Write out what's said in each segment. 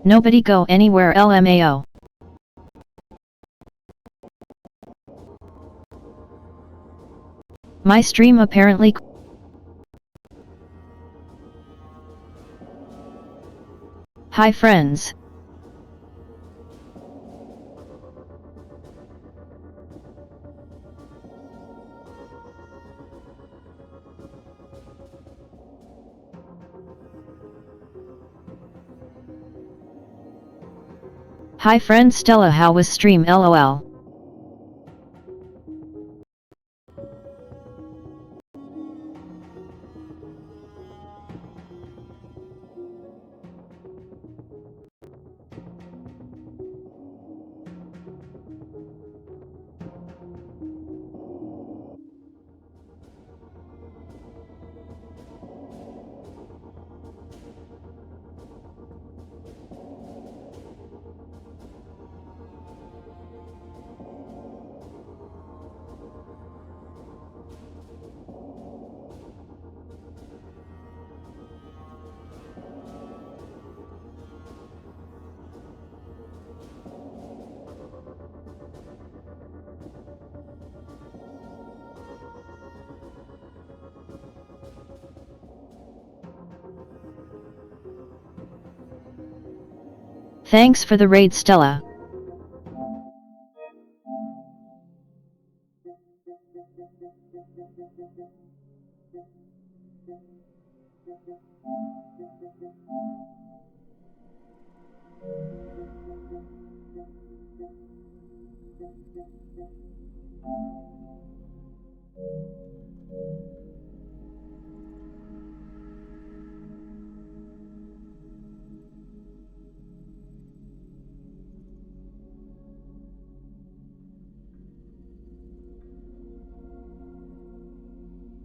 Nobody go anywhere LMAO. My stream apparently. Hi friends. Hi friend Stella, how was stream LOL? Thanks for the raid Stella.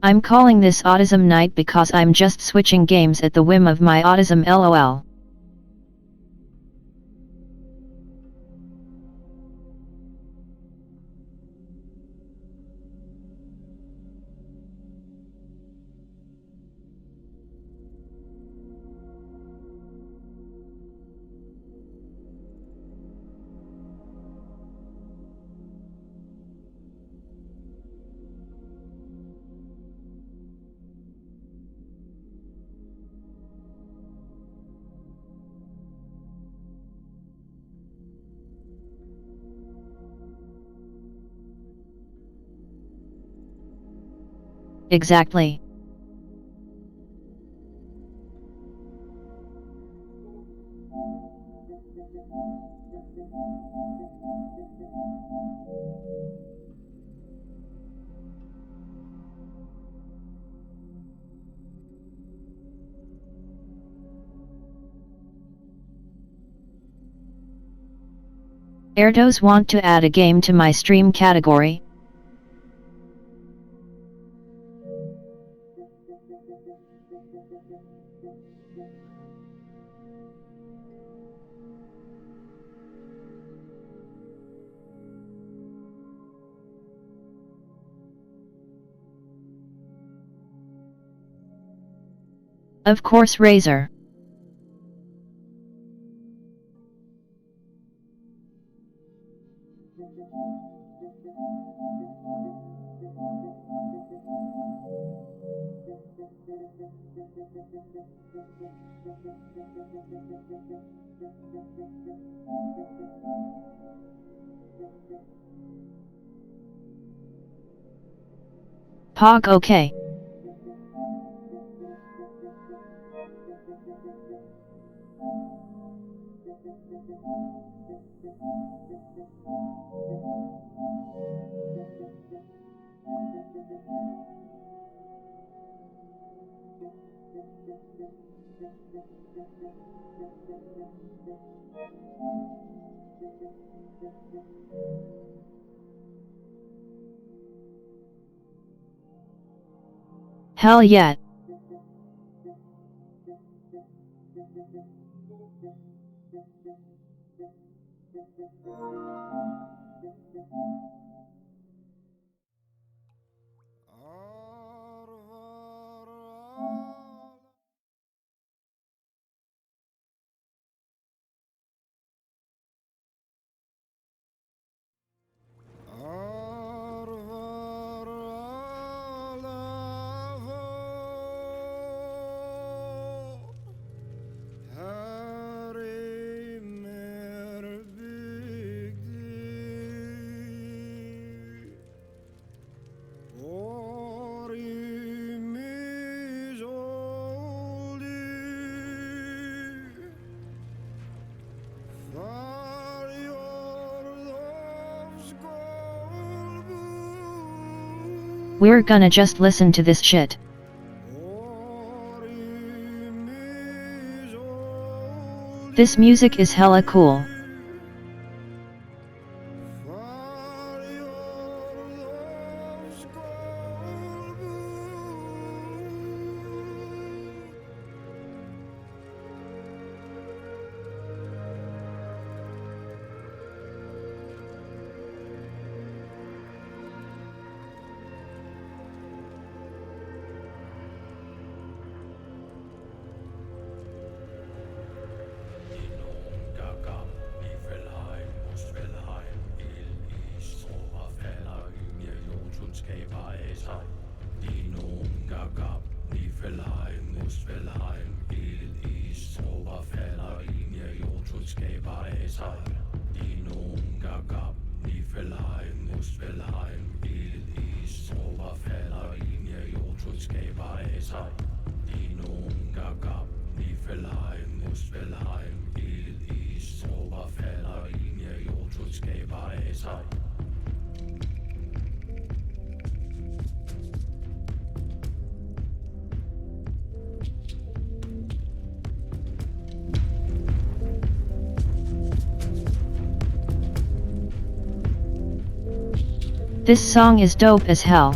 I'm calling this autism night because I'm just switching games at the whim of my autism LOL. Exactly. Erdos want to add a game to my stream category? Of course Razor. Pog okay. Hell yeah. We're gonna just listen to this shit. This music is hella cool. This song is dope as hell.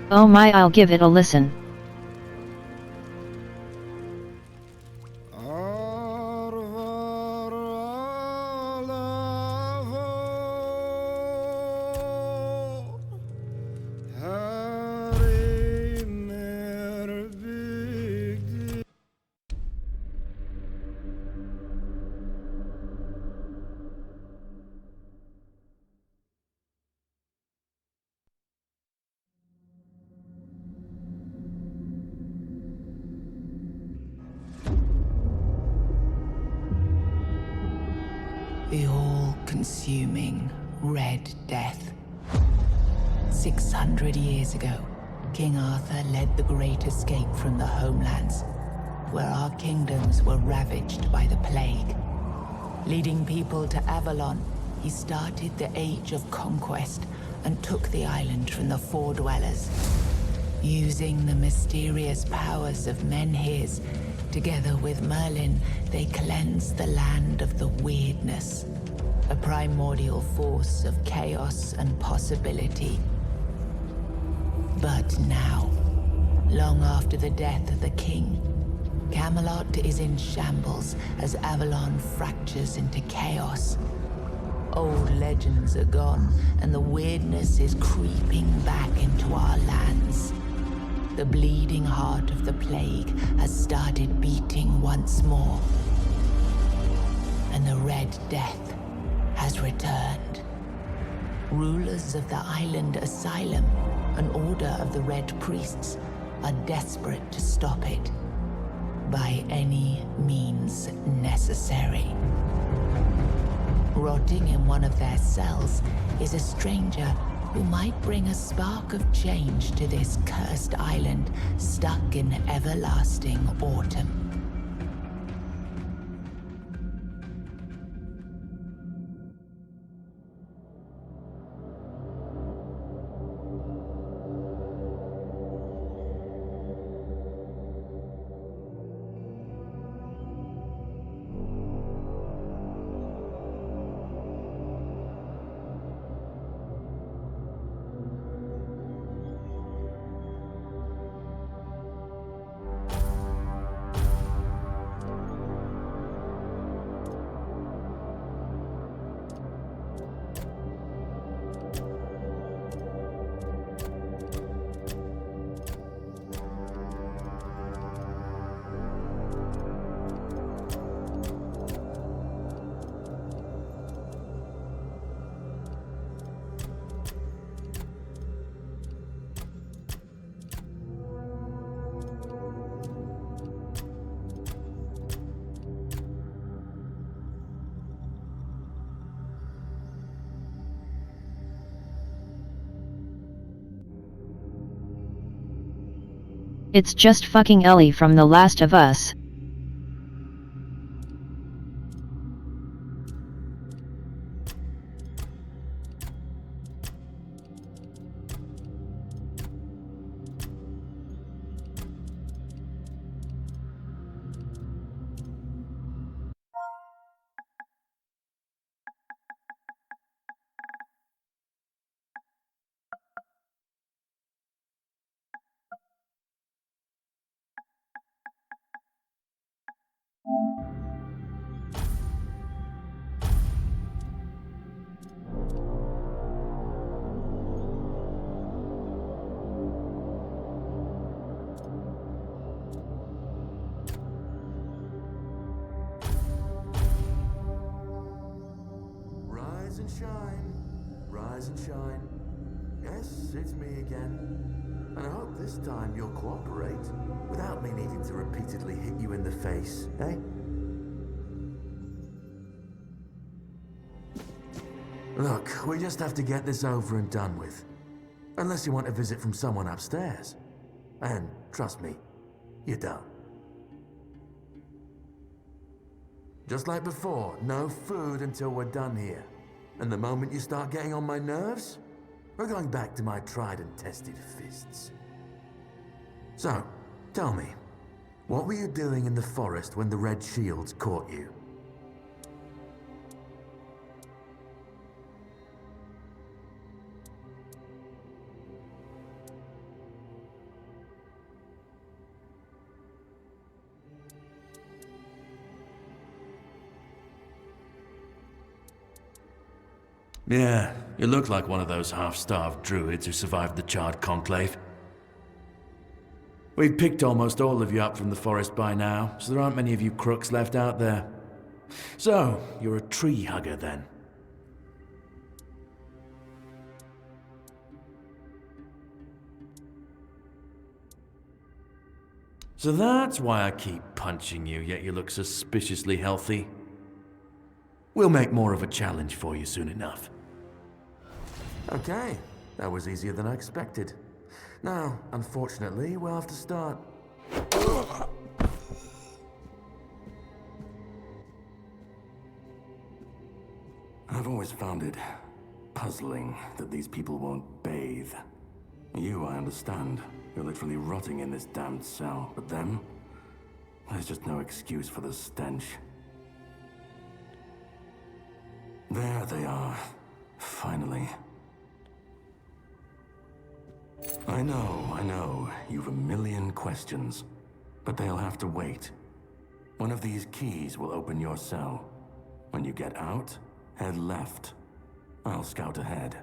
Oh my, I'll give it a listen. The all-consuming Red Death. 600 years ago, King Arthur led the Great Escape from the homelands, where our kingdoms were ravaged by the plague. Leading people to Avalon, he started the Age of Conquest and took the island from the Four Dwellers. Using the mysterious powers of Menhirs, together with Merlin, they cleansed the land of the weirdness, a primordial force of chaos and possibility. But now, long after the death of the king, Camelot is in shambles as Avalon fractures into chaos. Old legends are gone, and the weirdness is creeping back into our lands. The bleeding heart of the plague has started beating once more. And the Red Death has returned. Rulers of the island Asylum, an order of the Red Priests, are desperate to stop it by any means necessary. Rotting in one of their cells is a stranger who might bring a spark of change to this cursed island stuck in everlasting autumn. It's just fucking Ellie from The Last of Us. Rise and shine, rise and shine. Yes, it's me again. And I hope this time you'll cooperate without me needing to repeatedly hit you in the face, eh? Look, we just have to get this over and done with. Unless you want a visit from someone upstairs. And trust me, you don't. Just like before, no food until we're done here. And the moment you start getting on my nerves, we're going back to my tried and tested fists. So, tell me, what were you doing in the forest when the Red Shields caught you? Yeah, you look like one of those half-starved druids who survived the Charred Conclave. We've picked almost all of you up from the forest by now, so there aren't many of you crooks left out there. So, you're a tree hugger then? So that's why I keep punching you, yet you look suspiciously healthy. We'll make more of a challenge for you soon enough. Okay, that was easier than I expected. Now, unfortunately, we'll have to start. I've always found it puzzling that these people won't bathe. You, I understand. You're literally rotting in this damned cell, but them? There's just no excuse for the stench. There they are, finally. I know, you've a million questions, but they'll have to wait. One of these keys will open your cell. When you get out, head left. I'll scout ahead.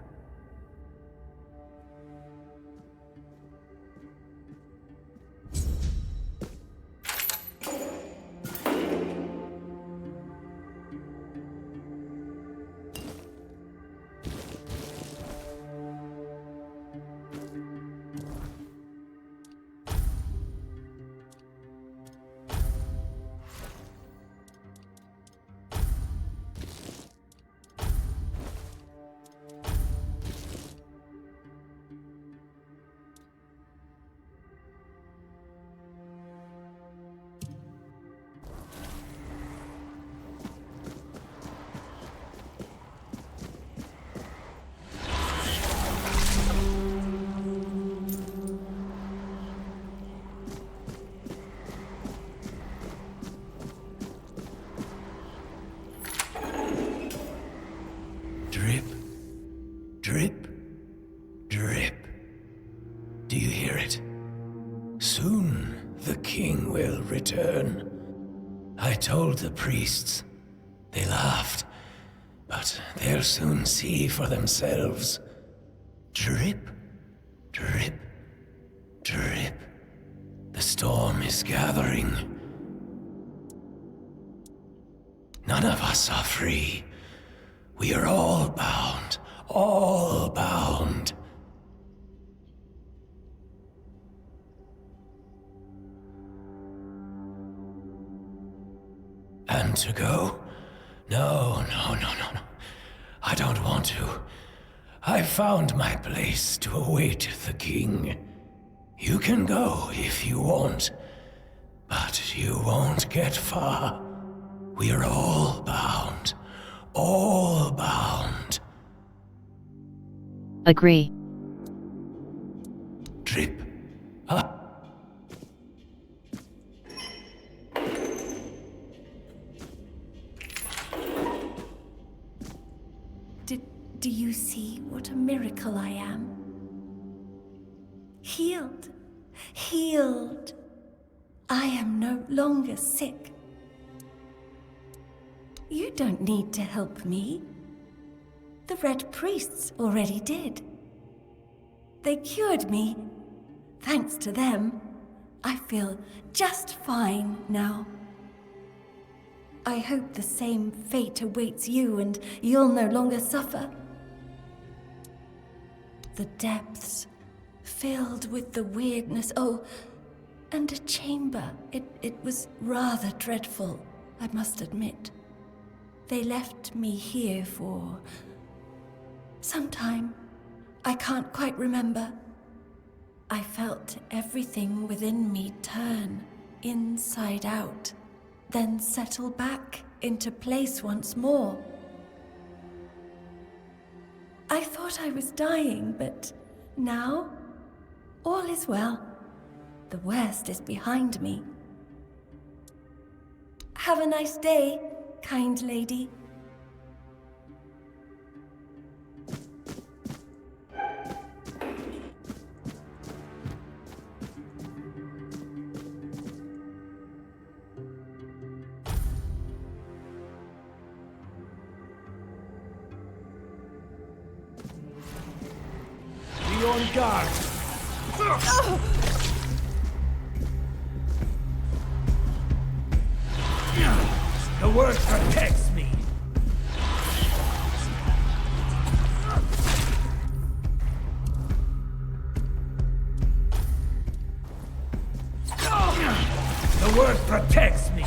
the king will return. I told the priests. They laughed, but they'll soon see for themselves. Drip, drip, drip. The storm is gathering. None of us are free. We are all bound, all bound. And to go? No. I don't want to. I've found my place to await the king. You can go if you want, but you won't get far. We are all bound. All bound. Agree. Drip. Up. Do you see what a miracle I am? Healed. Healed. I am no longer sick. You don't need to help me. The Red Priests already did. They cured me. Thanks to them, I feel just fine now. I hope the same fate awaits you and you'll no longer suffer. The depths, filled with the weirdness. Oh, and a chamber. It was rather dreadful, I must admit. They left me here for some time. I can't quite remember. I felt everything within me turn inside out, then settle back into place once more. I thought I was dying, but now all is well. The worst is behind me. Have a nice day, kind lady. Be on guard. The word protects me. The word protects me.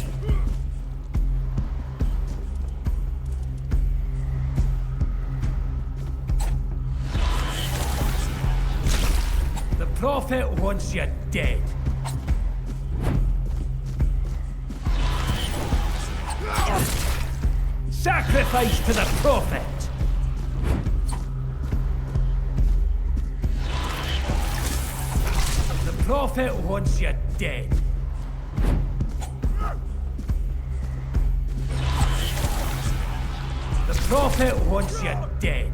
The Prophet wants you dead. Sacrifice to the Prophet! The Prophet wants you dead. The Prophet wants you dead.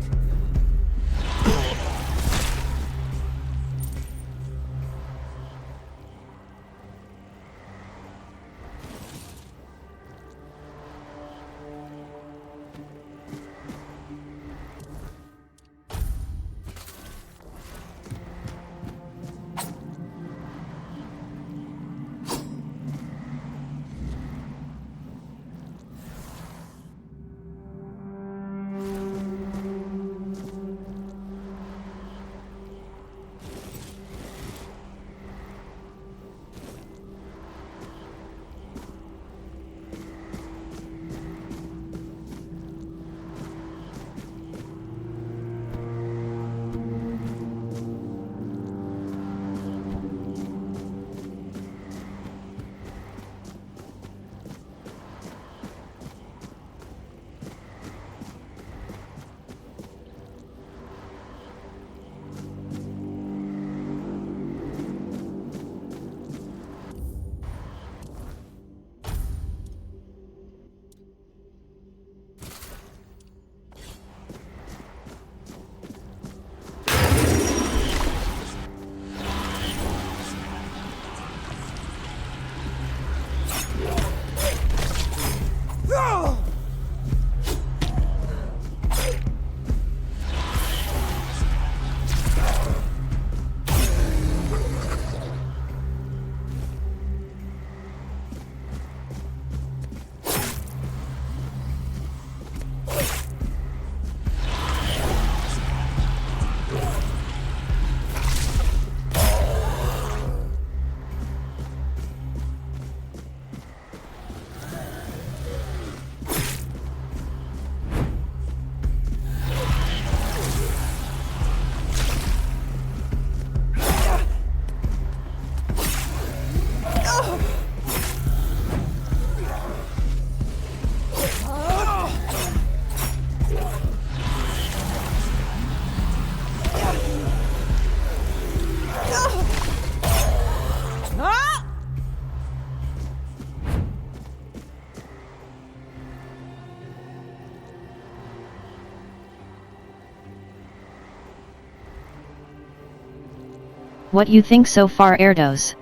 What you think so far, Erdos?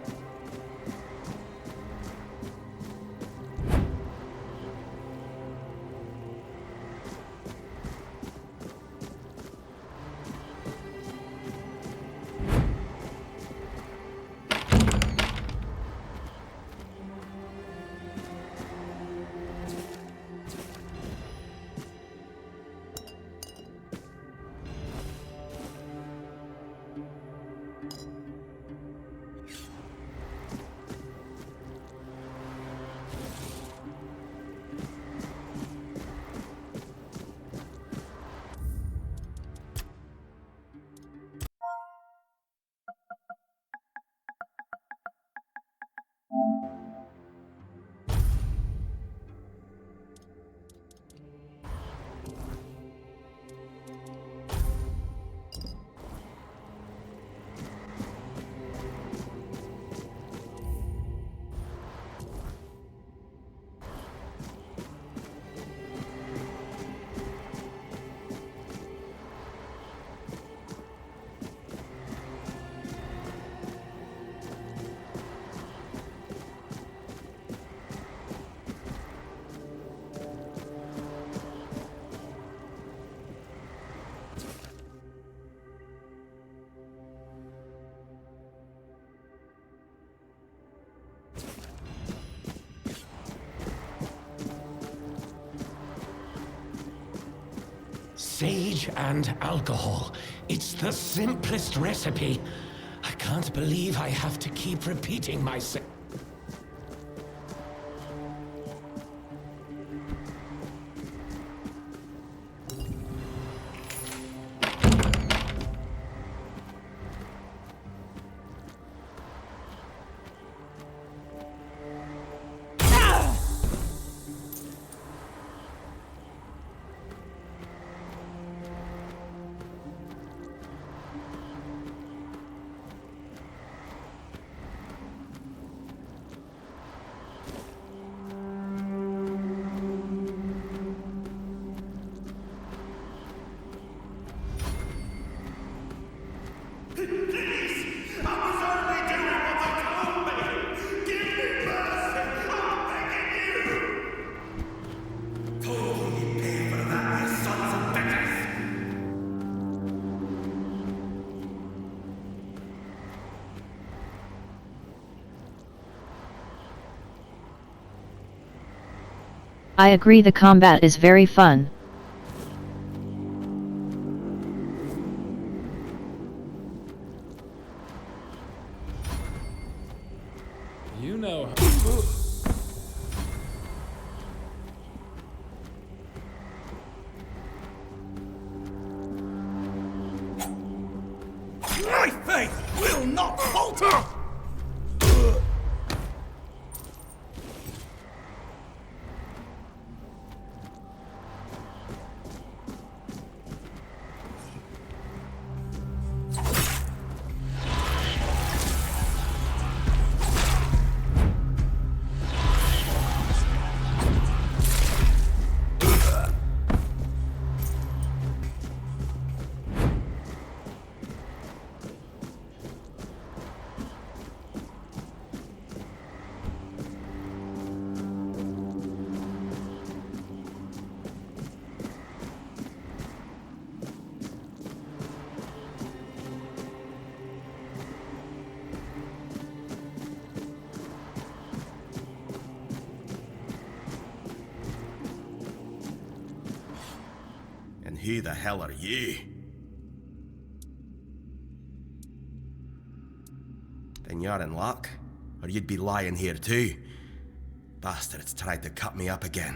Sage and alcohol. It's the simplest recipe. I can't believe I have to keep repeating myself. I agree, the combat is very fun. You know. My faith will not falter! Who the hell are you? Then you're in luck, or you'd be lying here too. Bastards tried to cut me up again.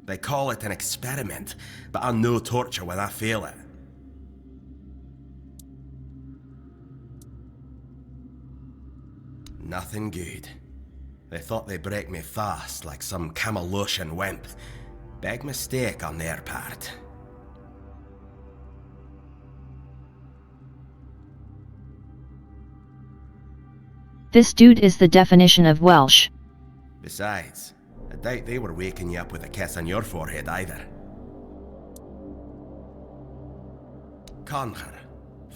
They call it an experiment, but I know torture when I fail it. Nothing good. They thought they'd break me fast, like some Camalosian wimp. Big mistake on their part. This dude is the definition of Welsh. Besides, I doubt they were waking you up with a kiss on your forehead either. Connor,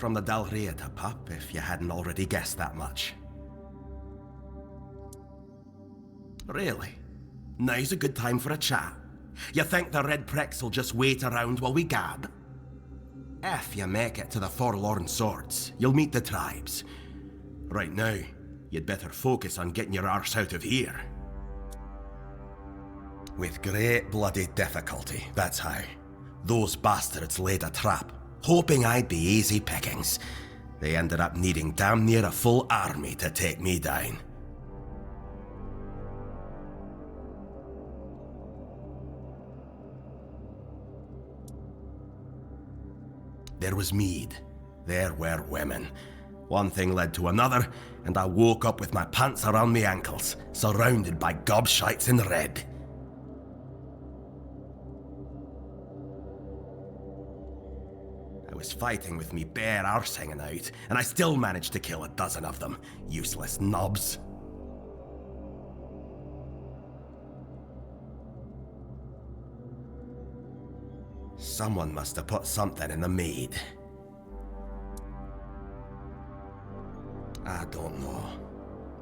from the Dalrieta, pup, if you hadn't already guessed that much. Really? Now's a good time for a chat. You think the Red Pricks will just wait around while we gab? If you make it to the Forlorn Swords, you'll meet the tribes. Right now, you'd better focus on getting your arse out of here. With great bloody difficulty, that's how. Those bastards laid a trap, hoping I'd be easy pickings. They ended up needing damn near a full army to take me down. There was mead. There were women. One thing led to another, and I woke up with my pants around my ankles, surrounded by gobshites in red. I was fighting with me bare arse hanging out, and I still managed to kill a dozen of them. Useless knobs. Someone must have put something in the mead. I don't know.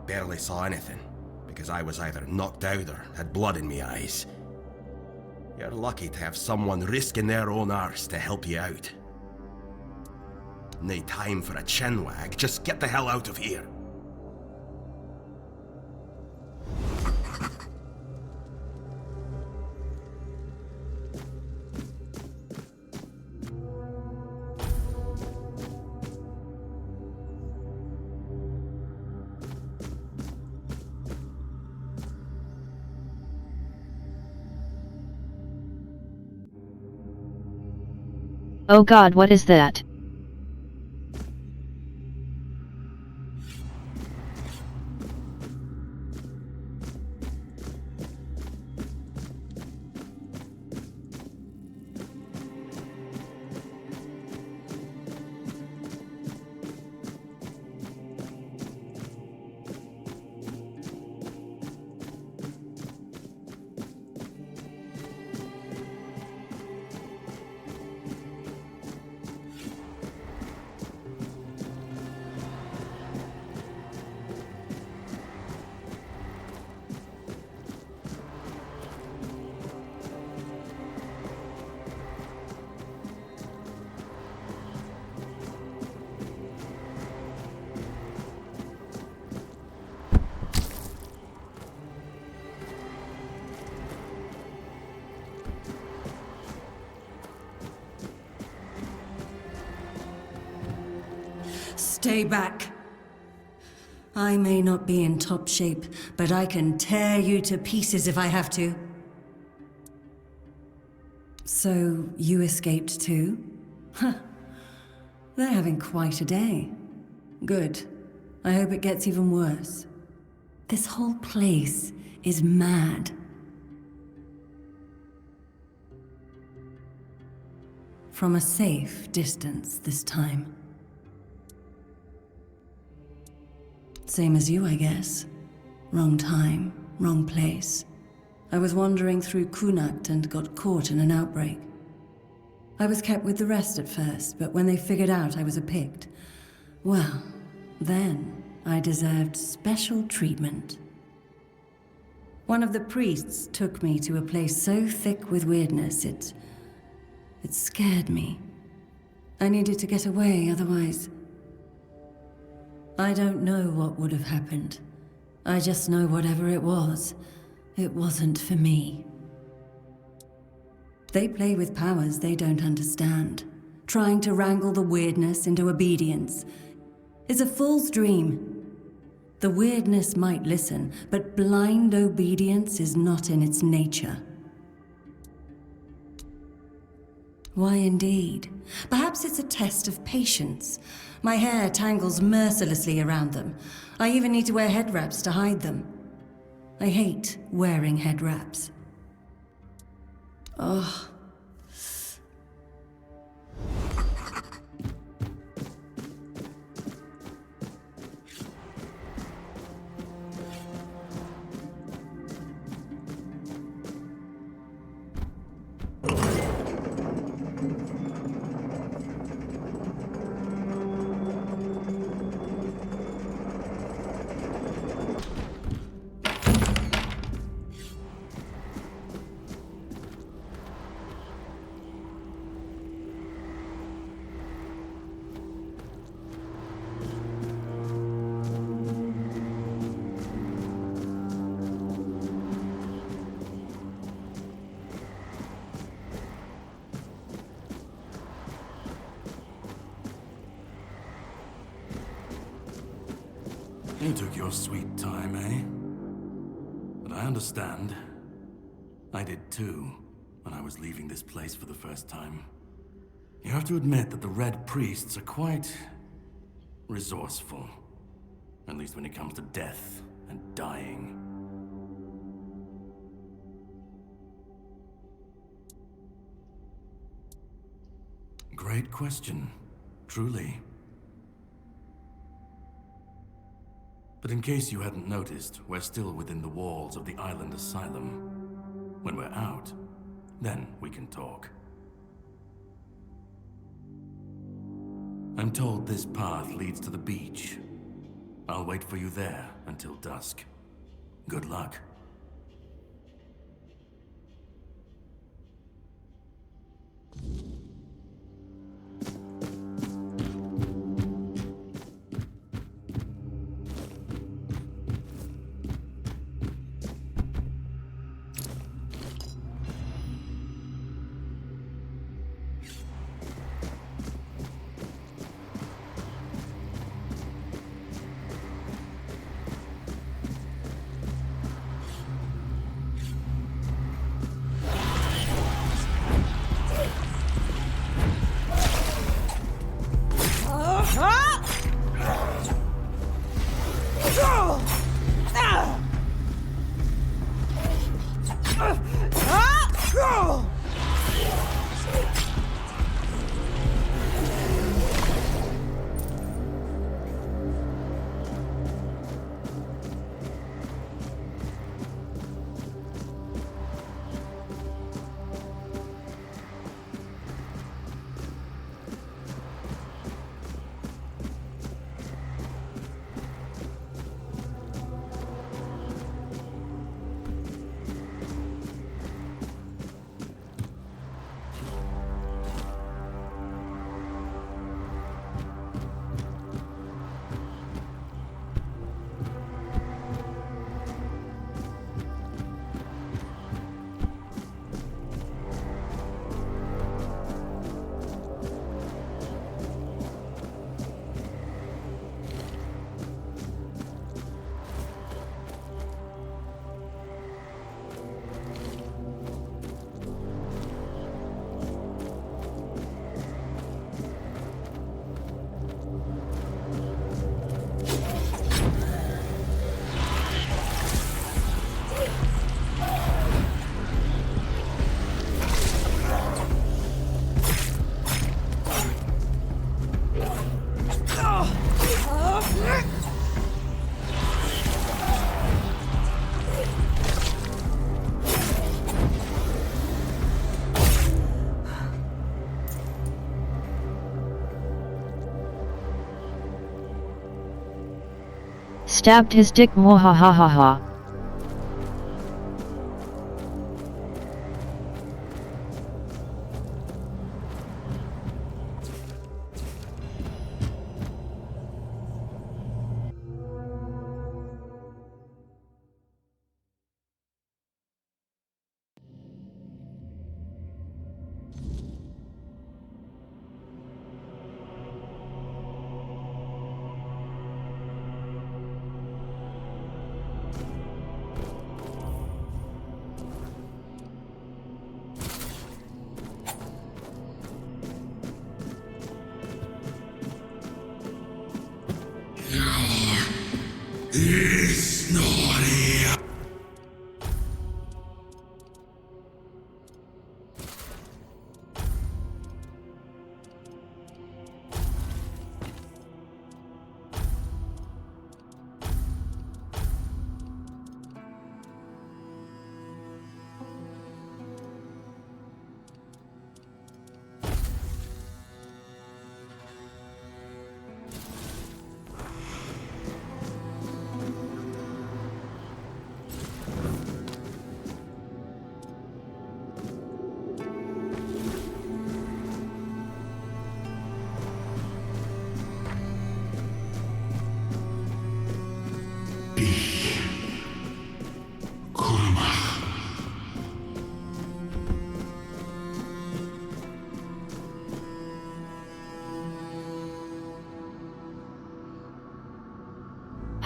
Barely saw anything, because I was either knocked out or had blood in my eyes. You're lucky to have someone risking their own arse to help you out. No time for a chinwag, just get the hell out of here. Oh God, what is that? Stay back. I may not be in top shape, but I can tear you to pieces if I have to. So, you escaped too? Huh. They're having quite a day. Good. I hope it gets even worse. This whole place is mad. From a safe distance this time. Same as you, I guess. Wrong time, wrong place. I was wandering through Kunakt and got caught in an outbreak. I was kept with the rest at first, but when they figured out I was a Pict, well, then I deserved special treatment. One of the priests took me to a place so thick with weirdness, it scared me. I needed to get away, otherwise... I don't know what would have happened. I just know whatever it wasn't for me. They play with powers they don't understand. Trying to wrangle the weirdness into obedience is a fool's dream. The weirdness might listen, but blind obedience is not in its nature. Why indeed? Perhaps it's a test of patience. My hair tangles mercilessly around them. I even need to wear head wraps to hide them. I hate wearing head wraps. Oh. You took your sweet time, eh? But I understand. I did too, when I was leaving this place for the first time. You have to admit that the Red Priests are quite resourceful. At least when it comes to death and dying. Great question, truly. But in case you hadn't noticed, we're still within the walls of the island asylum. When we're out, then we can talk. I'm told this path leads to the beach. I'll wait for you there until dusk. Good luck. Stabbed his dick mwahahaha.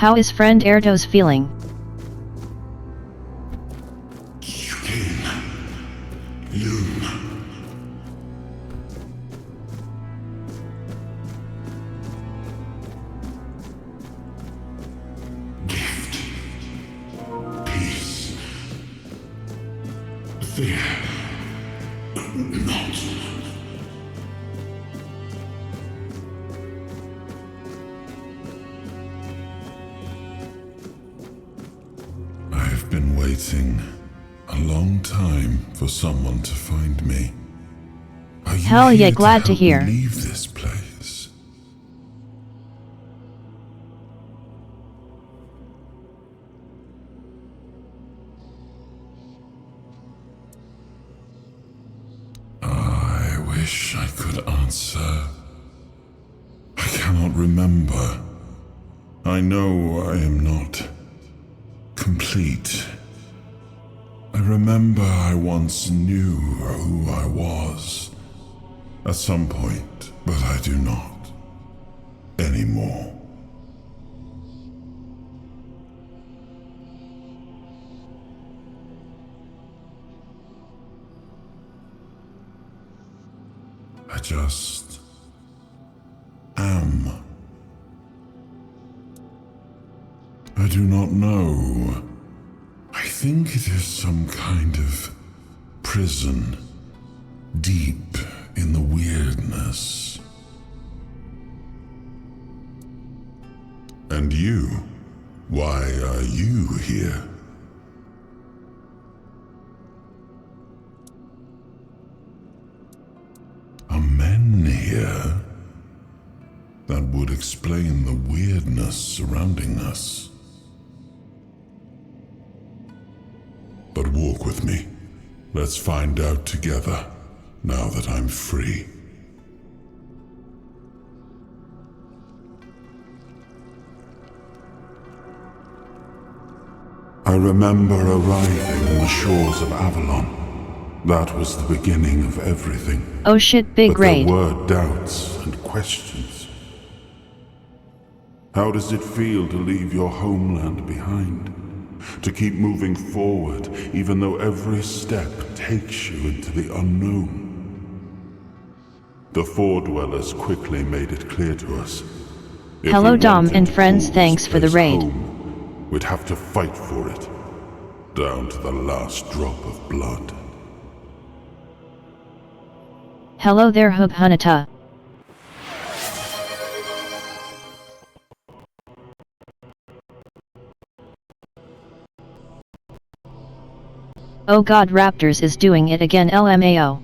How is friend Erdos feeling? King. Yun. Gift. Peace. Fear. Not. I've been waiting a long time for someone to find me. Are you Hell yeah, here glad to help me hear. leave this place? I wish I could answer. I cannot remember. I know I am not complete. I remember I once knew who I was at some point, but I do not anymore. I just am. I do not know. I think it is some kind of prison, deep in the weirdness. And you? Why are you here? Are men here? That would explain the weirdness surrounding us. But walk with me. Let's find out together, now that I'm free. I remember arriving on the shores of Avalon. That was the beginning of everything. Oh shit, big But raid. there were doubts and questions. How does it feel to leave your homeland behind? To keep moving forward, even though every step takes you into the unknown? The Four Dwellers quickly made it clear to us. If Hello we Dom wanted and to friends, call thanks this for the place raid. home, we'd have to fight for it, down to the last drop of blood. Hello there Hub Hanata. Oh god, Raptors is doing it again, LMAO.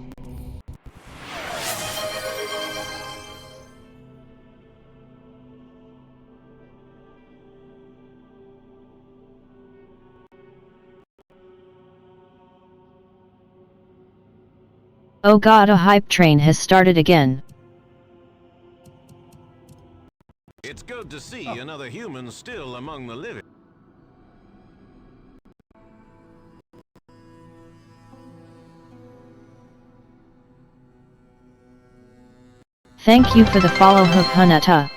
Oh god, a hype train has started again. It's good to see another human still among the living. Thank you for the follow Hub Hanata.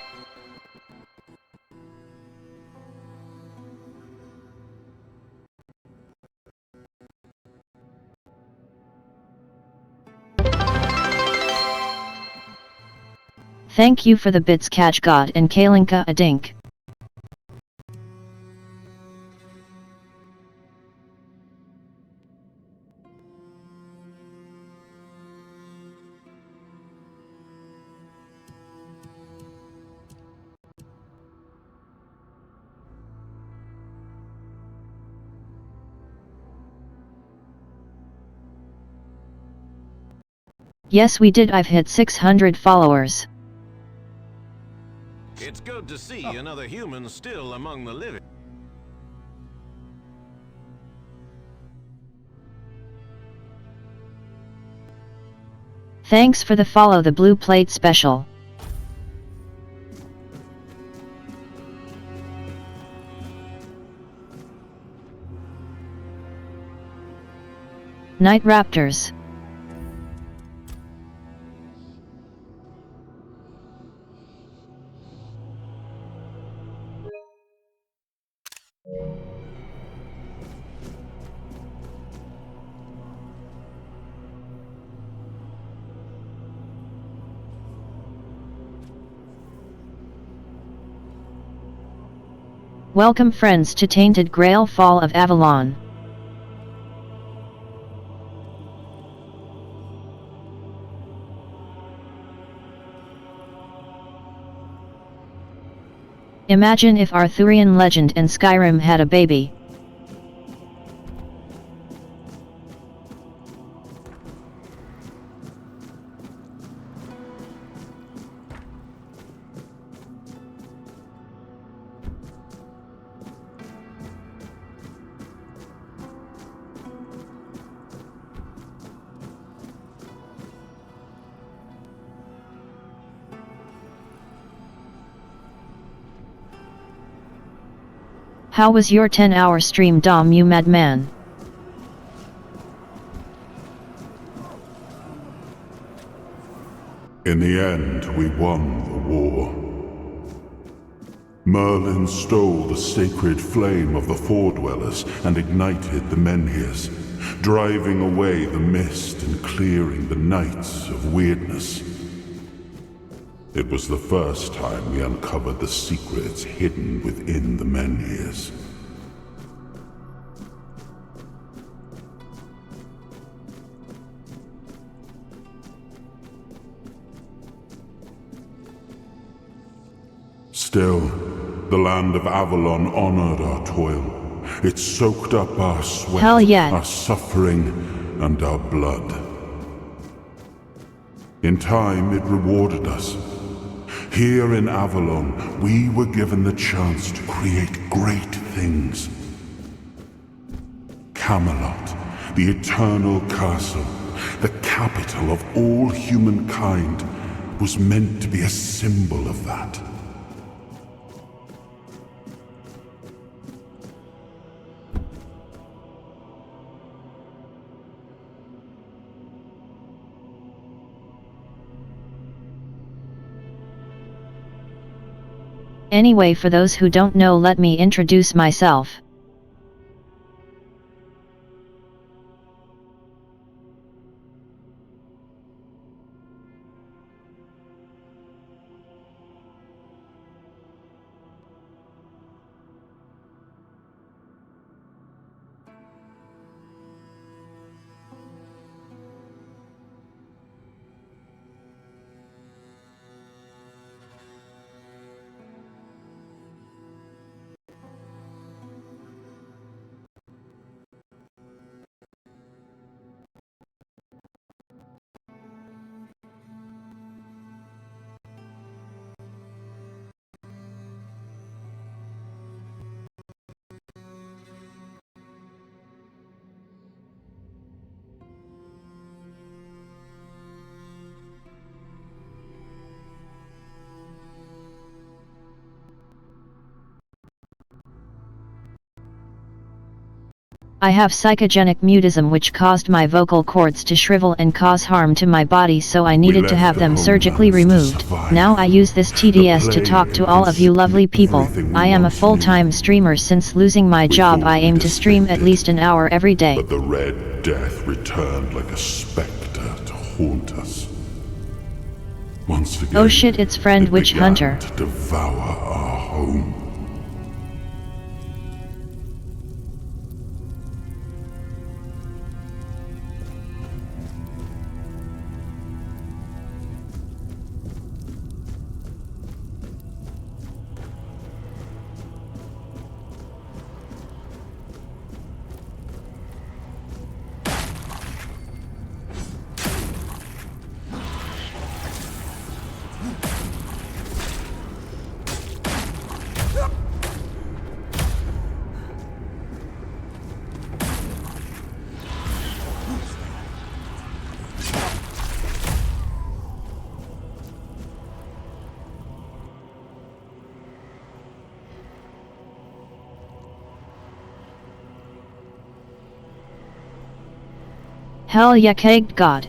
Thank you for the bits Catch God and Kalinka Adink. Yes we did, I've hit 600 followers. It's good to see another human still among the living. Thanks for the follow the blue plate special. Night Raptors. Welcome friends to Tainted Grail Fall of Avalon. Imagine if Arthurian legend and Skyrim had a baby. How was your 10-hour stream, Dom, you madman? In the end, we won the war. Merlin stole the sacred flame of the Foredwellers and ignited the Menhirs, driving away the mist and clearing the nights of weirdness. It was the first time we uncovered the secrets hidden within the Menhirs. Still, the land of Avalon honored our toil. It soaked up our sweat, Hell yeah. our suffering, and our blood. In time, it rewarded us. Here in Avalon, we were given the chance to create great things. Camelot, the eternal castle, the capital of all humankind, was meant to be a symbol of that. Anyway, for those who don't know, let me introduce myself. I have psychogenic mutism, which caused my vocal cords to shrivel and cause harm to my body, so I needed to have them surgically removed. Now I use this TDS to talk to all of you lovely people. I am a full-time streamer. Since losing my job, I aim to stream at least an hour every day. But the Red Death returned like a specter to haunt us. Once again, oh shit, it's friend Witch began Hunter. to devour our home. Hell yeah, caked God.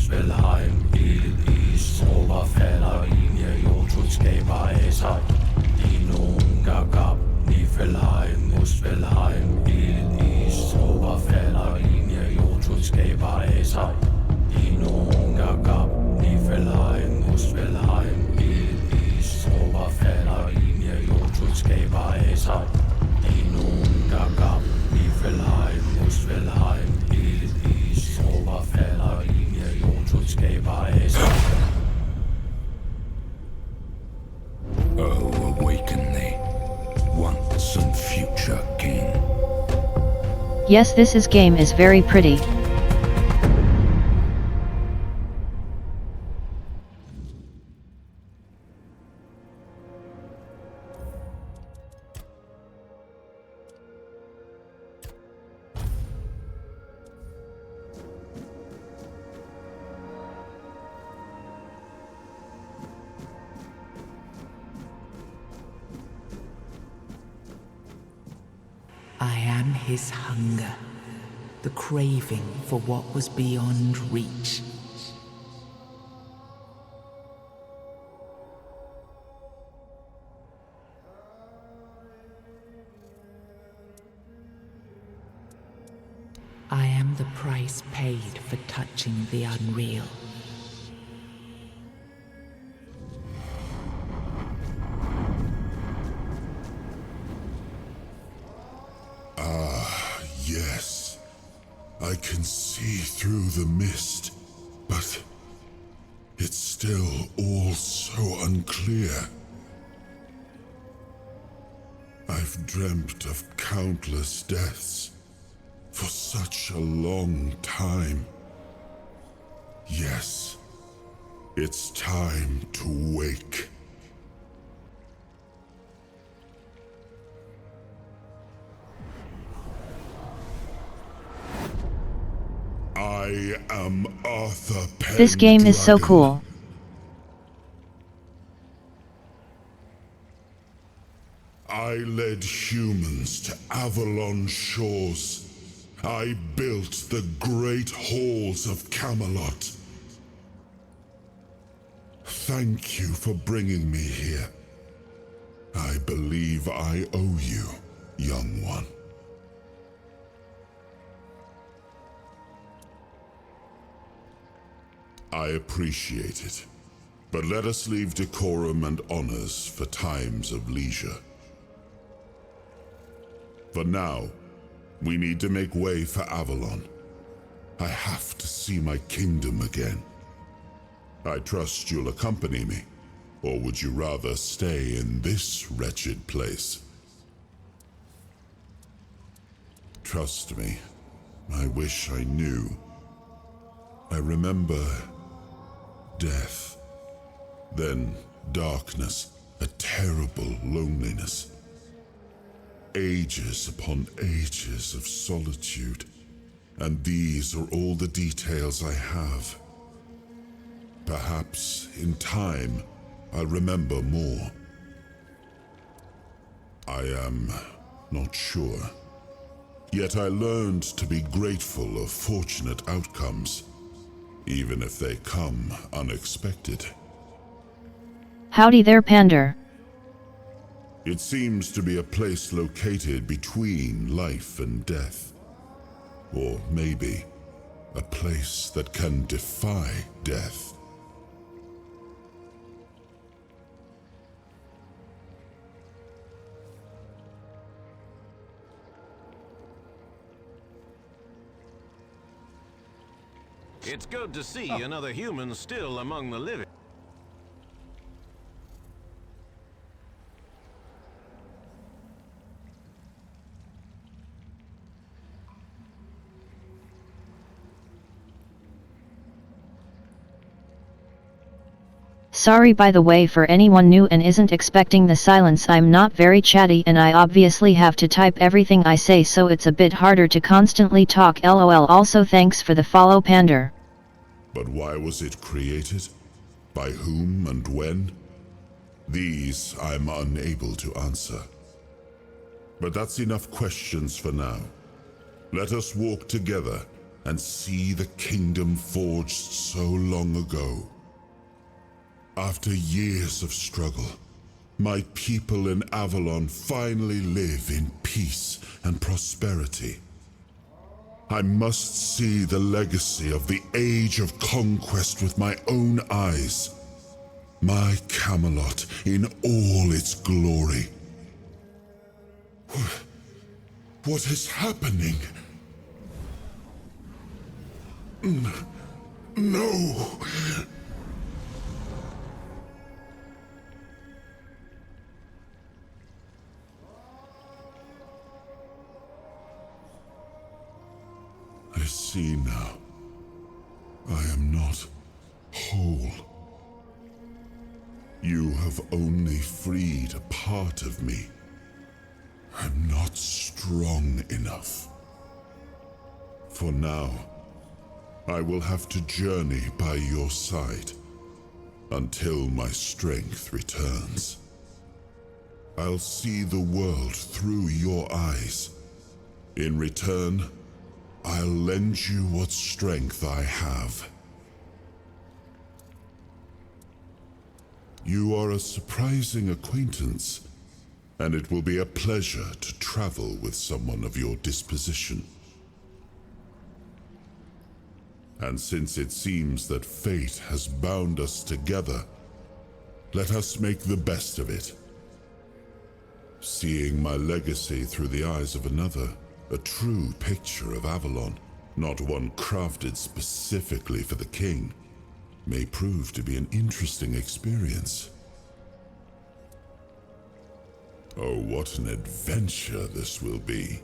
Muspelheim, Elis, Oberfäller, Linie, Jotunsgeber, Esai, Dinung, Gagab, Niflheim, Muspelheim, Elis, Oberfäller, Linie, Jotunsgeber, Esai, Dinung, Gagab, Niflheim, Muspelheim, Elis, Oberfäller, Linie, Jotunsgeber, Esai, Dinung, Gagab, Niflheim, Muspelheim, Elis, Oberfäller, Linie, Jotunsgeber, Esai. Oh, awaken thee, once and future king. Yes, this game is very pretty. I am his hunger, the craving for what was beyond reach. I am the price paid for touching the unreal. Yes, I can see through the mist, but it's still all so unclear. I've dreamt of countless deaths for such a long time. Yes, it's time to wake. I am Arthur Pendragon. This game is so cool. I led humans to Avalon shores. I built the great halls of Camelot. Thank you for bringing me here. I believe I owe you, young one. I appreciate it, but let us leave decorum and honors for times of leisure. For now, we need to make way for Avalon. I have to see my kingdom again. I trust you'll accompany me, or would you rather stay in this wretched place? Trust me, I wish I knew. I remember death, then darkness, a terrible loneliness. Ages upon ages of solitude, and these are all the details I have. Perhaps, in time, I'll remember more. I am not sure. Yet I learned to be grateful of fortunate outcomes, even if they come unexpected. Howdy there, Pander. It seems to be a place located between life and death. Or maybe, a place that can defy death. It's good to see another human still among the living. Sorry by the way for anyone new and isn't expecting the silence. I'm not very chatty and I obviously have to type everything I say, so it's a bit harder to constantly talk. LOL. Also thanks for the follow, Pander. But why was it created? By whom and when? These I'm unable to answer. But that's enough questions for now. Let us walk together and see the kingdom forged so long ago. After years of struggle, my people in Avalon finally live in peace and prosperity. I must see the legacy of the Age of Conquest with my own eyes. My Camelot in all its glory. What is happening? No! I see now. I am not whole. You have only freed a part of me. I'm not strong enough. For now, I will have to journey by your side until my strength returns. I'll see the world through your eyes. In return, I'll lend you what strength I have. You are a surprising acquaintance, and it will be a pleasure to travel with someone of your disposition. And since it seems that fate has bound us together, let us make the best of it. Seeing my legacy through the eyes of another, a true picture of Avalon, not one crafted specifically for the king, may prove to be an interesting experience. Oh, what an adventure this will be.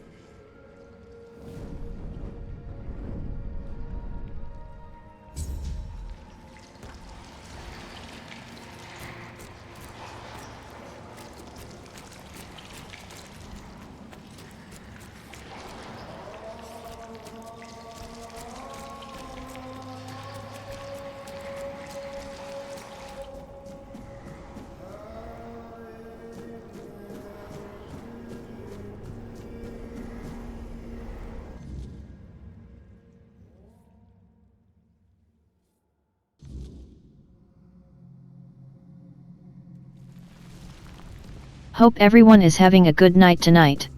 Hope everyone is having a good night tonight.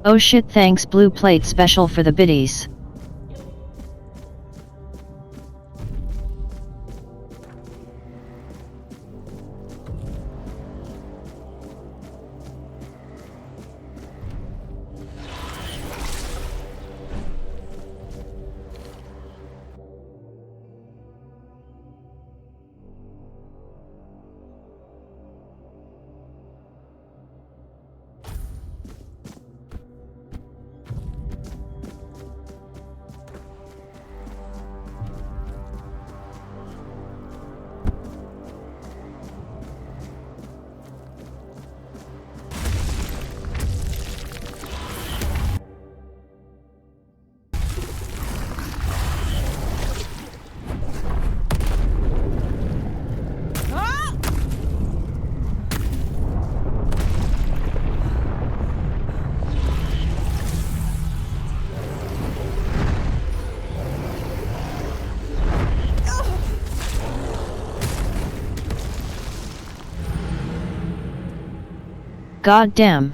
Oh shit, thanks Blue Plate special for the biddies. God damn.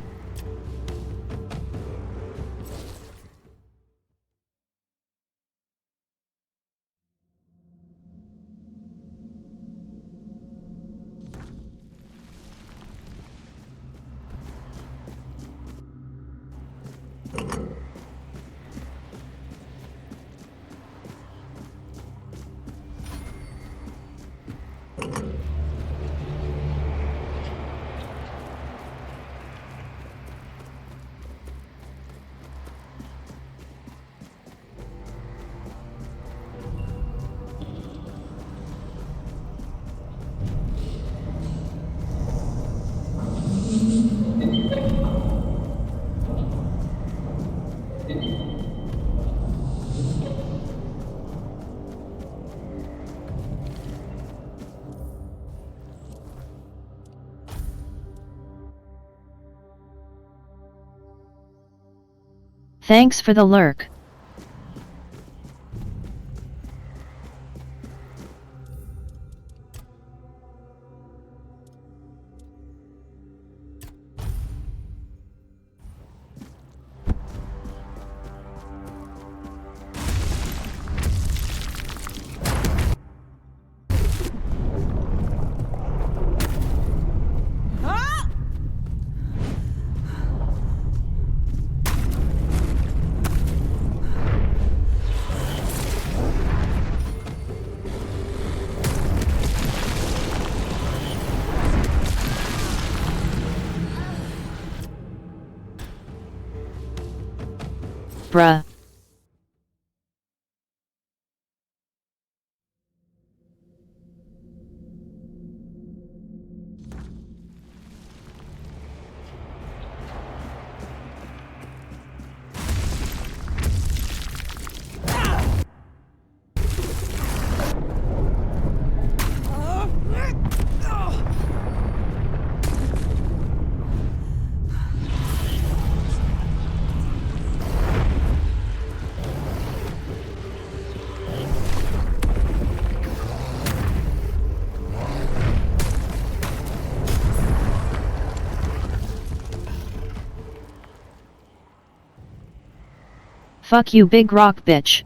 Thanks for the lurk. Bruh. Fuck you, big rock bitch.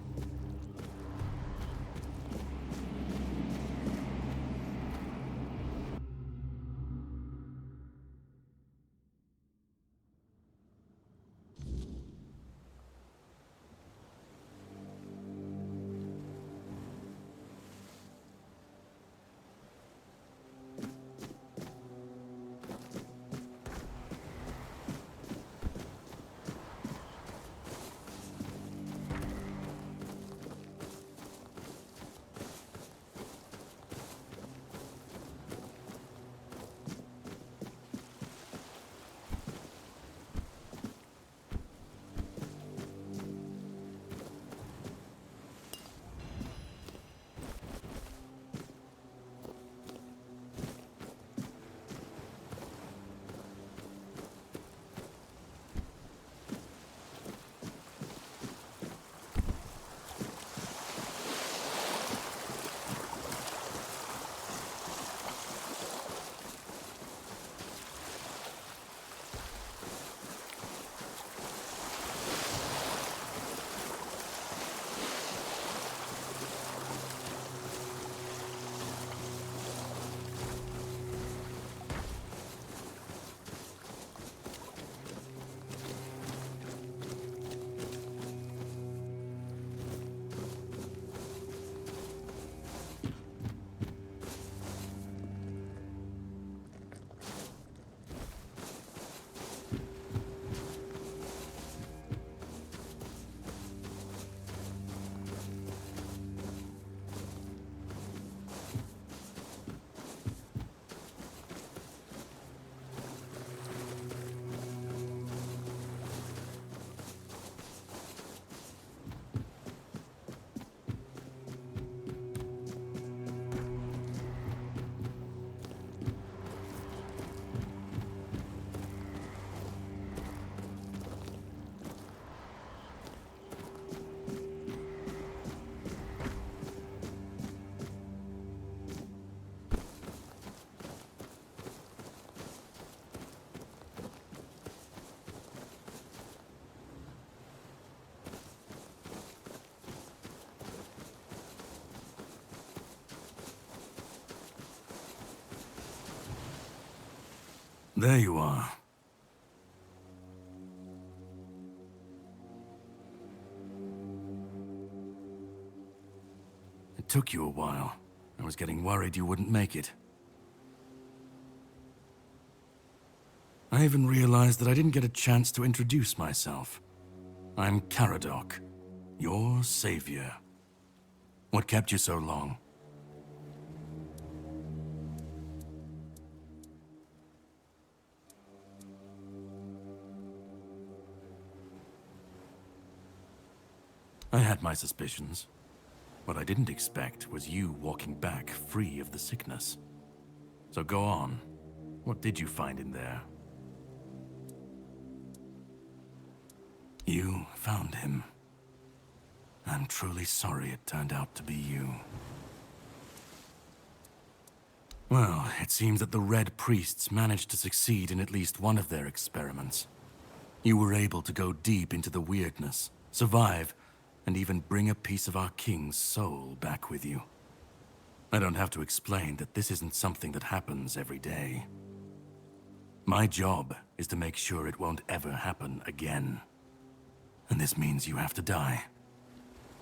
There you are. It took you a while. I was getting worried you wouldn't make it. I even realized that I didn't get a chance to introduce myself. I'm Caradoc, your savior. What kept you so long? I had my suspicions. What I didn't expect was you walking back free of the sickness. So go on. What did you find in there? You found him. I'm truly sorry it turned out to be you. Well, it seems that the Red Priests managed to succeed in at least one of their experiments. You were able to go deep into the weirdness, survive, and even bring a piece of our king's soul back with you. I don't have to explain that this isn't something that happens every day. My job is to make sure it won't ever happen again. And this means you have to die.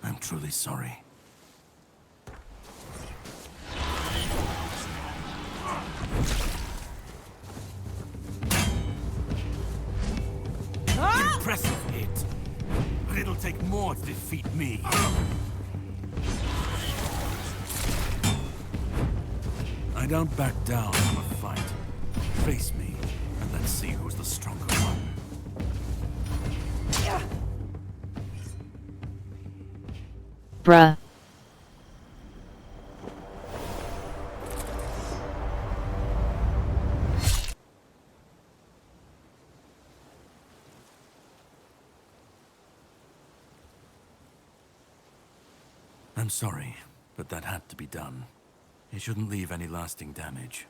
I'm truly sorry. Impressive hit. But it'll take more to defeat me. I don't back down from a fight. Face me, and let's see who's the stronger one. Bruh. I'm sorry, but that had to be done. It shouldn't leave any lasting damage.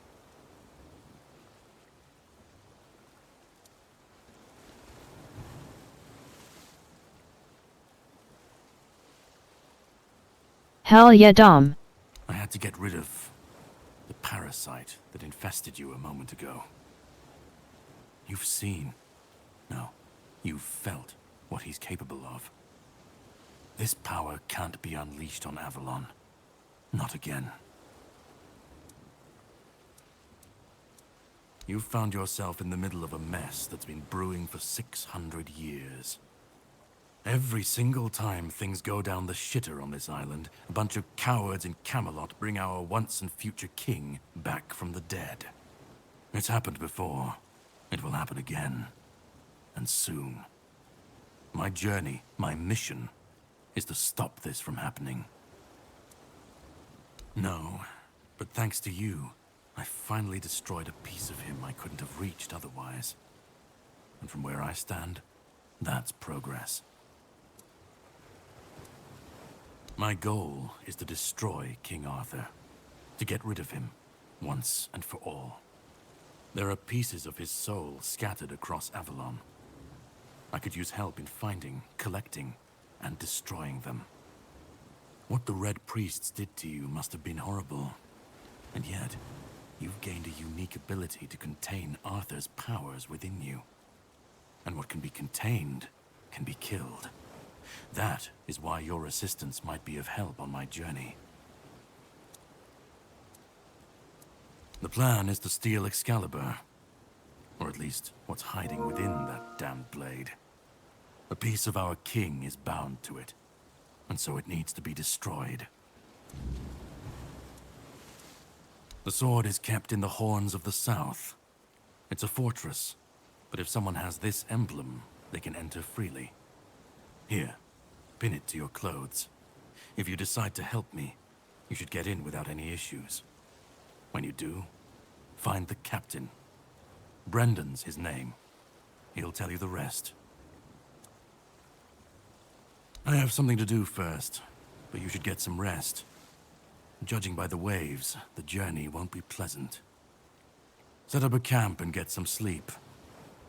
Hell yeah, Dom. I had to get rid of the parasite that infested you a moment ago. You've seen, no, you've felt what he's capable of. This power can't be unleashed on Avalon. Not again. You've found yourself in the middle of a mess that's been brewing for 600 years. Every single time things go down the shitter on this island, a bunch of cowards in Camelot bring our once and future king back from the dead. It's happened before. It will happen again. And soon. My journey, my mission, is to stop this from happening. No, but thanks to you, I finally destroyed a piece of him I couldn't have reached otherwise. And from where I stand, that's progress. My goal is to destroy King Arthur, to get rid of him, once and for all. There are pieces of his soul scattered across Avalon. I could use help in finding, collecting, and destroying them. What the Red Priests did to you must have been horrible. And yet, you've gained a unique ability to contain Arthur's powers within you. And what can be contained can be killed. That is why your assistance might be of help on my journey. The plan is to steal Excalibur. Or at least, what's hiding within that damned blade. A piece of our king is bound to it, and so it needs to be destroyed. The sword is kept in the Horns of the South. It's a fortress, but if someone has this emblem, they can enter freely. Here, pin it to your clothes. If you decide to help me, you should get in without any issues. When you do, find the captain. Brendan's his name. He'll tell you the rest. I have something to do first, but you should get some rest. Judging by the waves, the journey won't be pleasant. Set up a camp and get some sleep.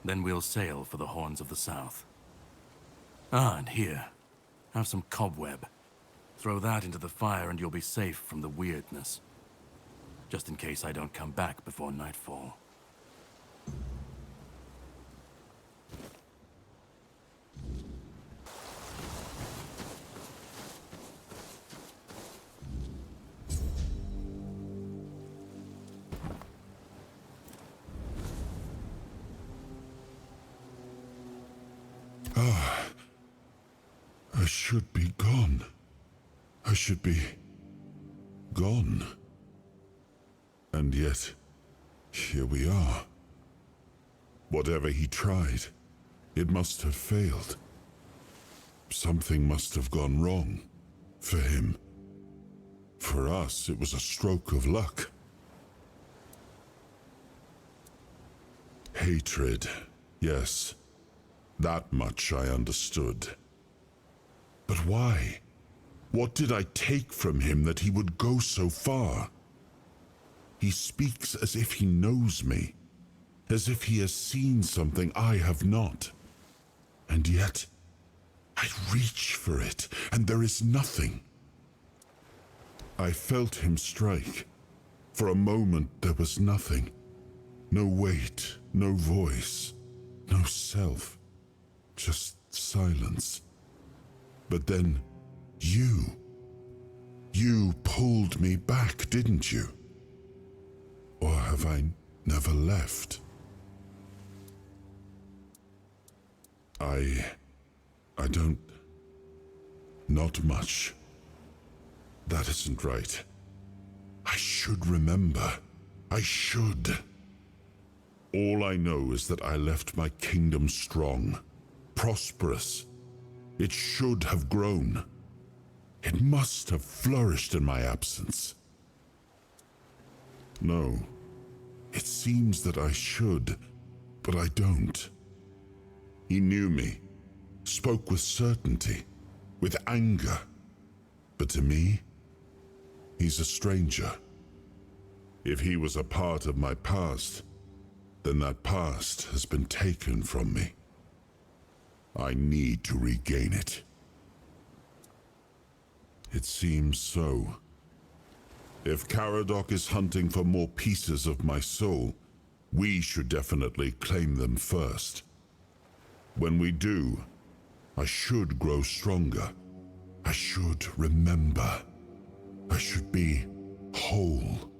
Then we'll sail for the Horns of the South. Ah, and here, have some cobweb. Throw that into the fire and you'll be safe from the weirdness. Just in case I don't come back before nightfall. should be gone. I should be gone. And yet, here we are. Whatever he tried, it must have failed. Something must have gone wrong. For him. For us, it was a stroke of luck. Hatred, yes. That much I understood. But why? What did I take from him that he would go so far? He speaks as if he knows me, as if he has seen something I have not. And yet, I reach for it, and there is nothing. I felt him strike. For a moment, there was nothing. No weight, no voice, no self. Just silence. But then, you pulled me back, didn't you? Or have I never left? I don't... Not much. That isn't right. I should remember. I should. All I know is that I left my kingdom strong, prosperous. It should have grown. It must have flourished in my absence. No, it seems that I should, but I don't. He knew me, spoke with certainty, with anger. But to me, he's a stranger. If he was a part of my past, then that past has been taken from me. I need to regain it. It seems so. If Caradoc is hunting for more pieces of my soul, we should definitely claim them first. When we do, I should grow stronger. I should remember. I should be whole.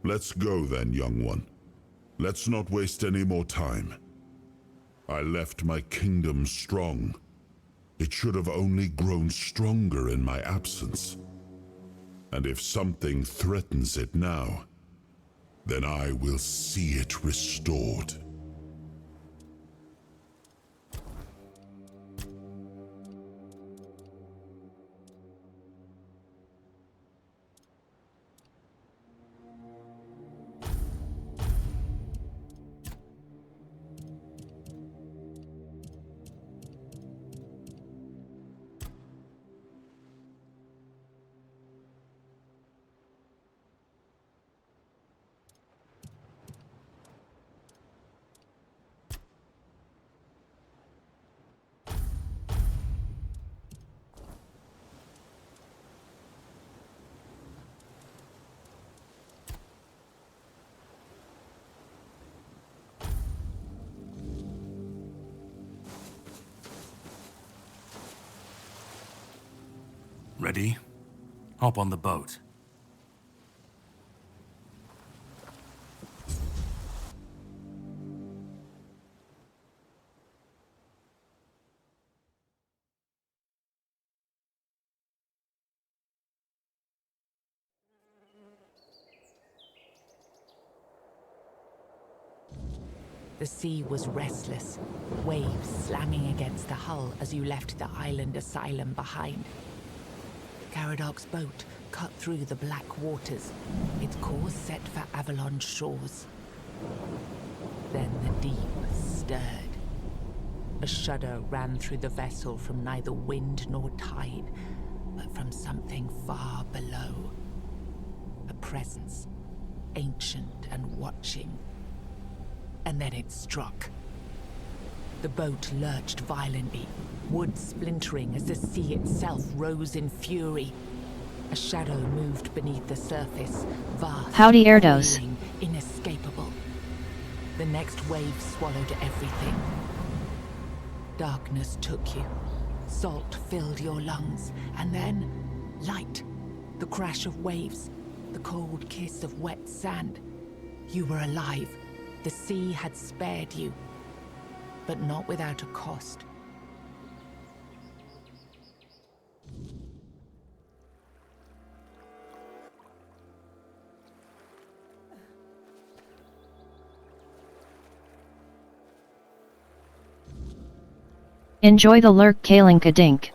Let's go then, young one. Let's not waste any more time. I left my kingdom strong. It should have only grown stronger in my absence. And if something threatens it now, then I will see it restored. Ready? Hop on the boat. The sea was restless, waves slamming against the hull as you left the island asylum behind. Caradoc's boat cut through the black waters, its course set for Avalon's shores. Then the deep stirred. A shudder ran through the vessel from neither wind nor tide, but from something far below. A presence, ancient and watching. And then it struck. The boat lurched violently, wood splintering as the sea itself rose in fury. A shadow moved beneath the surface, vast, Howdy, Erdos. coiling, inescapable. The next wave swallowed everything. Darkness took you. Salt filled your lungs, and then light. The crash of waves, the cold kiss of wet sand. You were alive. The sea had spared you. But not without a cost. Enjoy the lurk Kalinka Dink.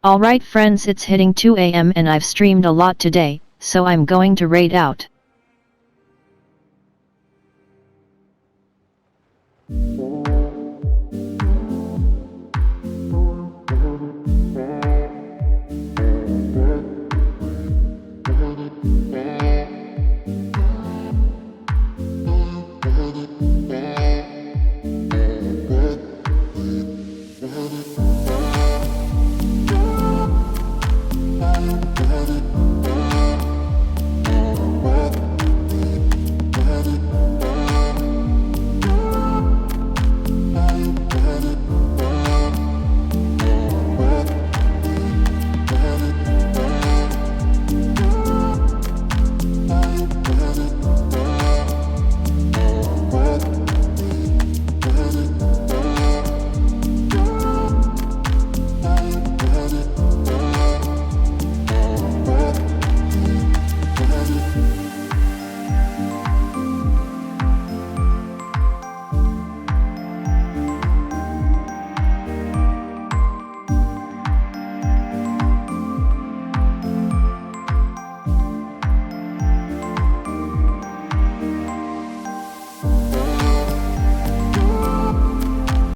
Alright friends, it's hitting 2 AM and I've streamed a lot today, so I'm going to raid out.